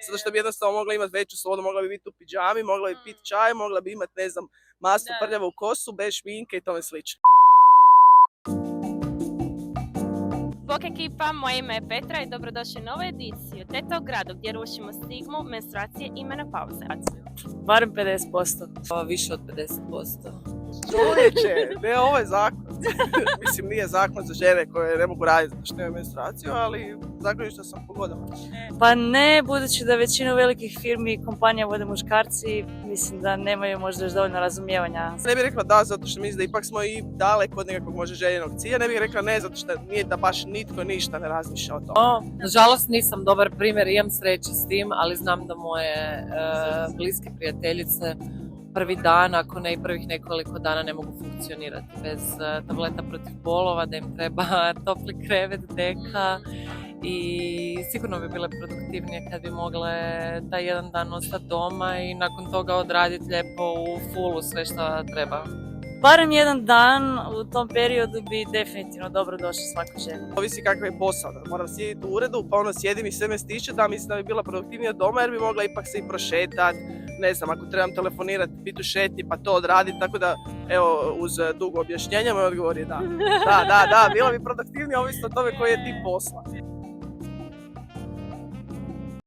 Zato što bi jednostavno mogla imati veću slobodu, mogla bi biti u pidžami, mogla bi piti čaj, mogla bi imati, ne znam, masnu prljavu kosu, bez šminke i tome slično. Bok ekipa, moje ime je Petra i dobrodošli u novu ediciju Teta u gradu gdje rušimo stigmu, menstruacije i menopauze. Barem 50%. Više od 50%. Čovječe, ne, ovo je zakon. Mislim, nije zakon za žene koje ne mogu raditi što imaju menstruaciju, ali zakon je što sam pogodila. Pa ne, budući da većinu velikih firmi i kompanija vode muškarci, mislim da nemaju možda još dovoljno razumijevanja. Ne bih rekla da, zato što mislim da ipak smo i daleko od nekakvog možda željenog cilja. Ne bih rekla ne, zato što nije da baš nitko ništa ne razmišlja o tome. Nažalost nisam dobar primjer, imam sreće s tim, ali znam da moje bliske prijateljice prvi dan, ako ne i prvih nekoliko dana ne mogu funkcionirati bez tableta protiv bolova, da im treba topli krevet, deka i sigurno bi bile produktivnije kad bi mogle taj jedan dan ostati doma i nakon toga odraditi lijepo u fullu sve što treba. Barem jedan dan u tom periodu bi definitivno dobro došli svakoj ženi. Ovisi kakav je posao, da moram sjediti u uredu, pa ono sjedim i sve me stiče, da mislim da bi bila produktivnija doma jer bi mogla ipak se i prošetati, ne znam, ako trebam telefonirati, biti u šetnji pa to odraditi, tako da evo uz dugo objašnjenje moj odgovor je da. Da, bila bi produktivnija ovisno o tome koji je tip posla.